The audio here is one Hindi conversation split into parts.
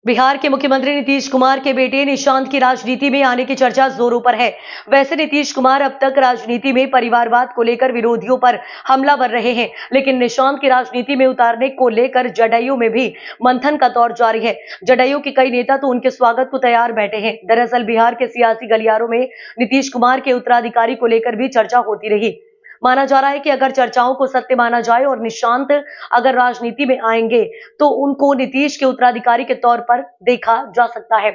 बिहार के मुख्यमंत्री नीतीश कुमार के बेटे निशांत की राजनीति में आने की चर्चा जोरों पर है। वैसे नीतीश कुमार अब तक राजनीति में परिवारवाद को लेकर विरोधियों पर हमलावर रहे हैं, लेकिन निशांत की राजनीति में उतारने को लेकर जदयू में भी मंथन का दौर जारी है। जदयू के कई नेता तो उनके स्वागत को तैयार बैठे हैं। दरअसल बिहार के सियासी गलियारों में नीतीश कुमार के उत्तराधिकारी को लेकर भी चर्चा होती रही। माना जा रहा है कि अगर चर्चाओं को सत्य माना जाए और निशांत अगर राजनीति में आएंगे तो उनको नीतीश के उत्तराधिकारी के तौर पर देखा जा सकता है।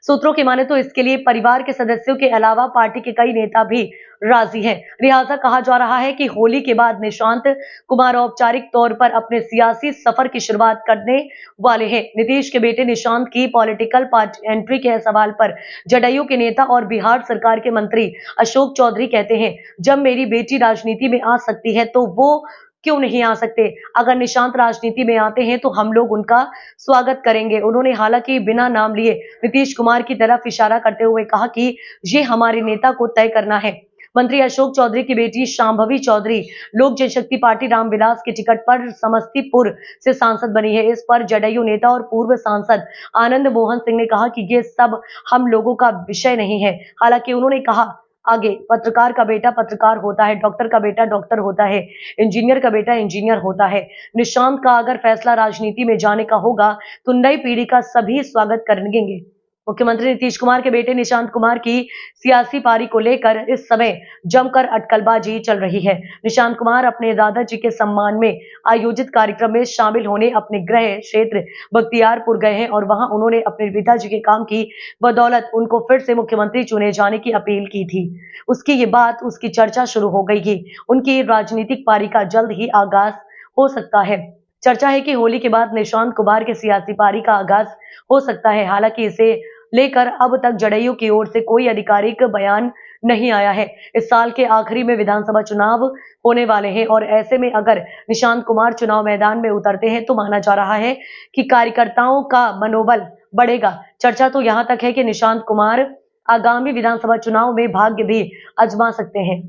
सूत्रों की माने तो इसके लिए परिवार के सदस्यों के अलावा पार्टी के कई नेता भी राजी हैं। लिहाजा कहा जा रहा है कि होली के बाद निशांत कुमार औपचारिक तौर पर अपने सियासी सफर की शुरुआत करने वाले हैं। नीतीश के बेटे निशांत की पॉलिटिकल पार्टी एंट्री के सवाल पर जदयू के नेता और बिहार सरकार के मंत्री अशोक चौधरी कहते हैं, जब मेरी बेटी राजनीति में आ सकती है तो वो क्यों नहीं आ सकते। अगर निशांत राजनीति में आते हैं तो हम लोग उनका स्वागत करेंगे। उन्होंने हालांकि बिना नाम लिए नीतीश कुमार की तरफ इशारा करते हुए कहा कि ये हमारे नेता को तय करना है। मंत्री अशोक चौधरी की बेटी शांभवी चौधरी लोक जनशक्ति पार्टी रामविलास के टिकट पर समस्तीपुर से सांसद बनी है। इस पर जदयू नेता और पूर्व सांसद आनंद मोहन सिंह ने कहा कि ये सब हम लोगों का विषय नहीं है। हालांकि उन्होंने कहा आगे, पत्रकार का बेटा पत्रकार होता है, डॉक्टर का बेटा डॉक्टर होता है, इंजीनियर का बेटा इंजीनियर होता है। निशांत का अगर फैसला राजनीति में जाने का होगा तो नई पीढ़ी का सभी स्वागत करेंगे। मुख्यमंत्री नीतीश कुमार के बेटे निशांत कुमार की सियासी पारी को लेकर इस समय जमकर अटकलबाजी चल रही है। निशांत कुमार अपने दादाजी के सम्मान में आयोजित कार्यक्रम में शामिल होने अपने गृह क्षेत्र बख्तियारपुर गए हैं और वहां उन्होंने अपने पिताजी के काम की बदौलत उनको फिर से मुख्यमंत्री चुने जाने की अपील की थी। उसकी ये बात, उसकी चर्चा शुरू हो गई है। उनकी राजनीतिक पारी का जल्द ही आगाज हो सकता है। चर्चा है कि होली के बाद निशांत कुमार के सियासी पारी का आगाज हो सकता है। हालांकि इसे लेकर अब तक जदयू की ओर से कोई आधिकारिक बयान नहीं आया है। इस साल के आखिरी में विधानसभा चुनाव होने वाले हैं और ऐसे में अगर निशांत कुमार चुनाव मैदान में उतरते हैं तो माना जा रहा है कि कार्यकर्ताओं का मनोबल बढ़ेगा। चर्चा तो यहां तक है कि निशांत कुमार आगामी विधानसभा चुनाव में भाग्य भी आजमा सकते हैं।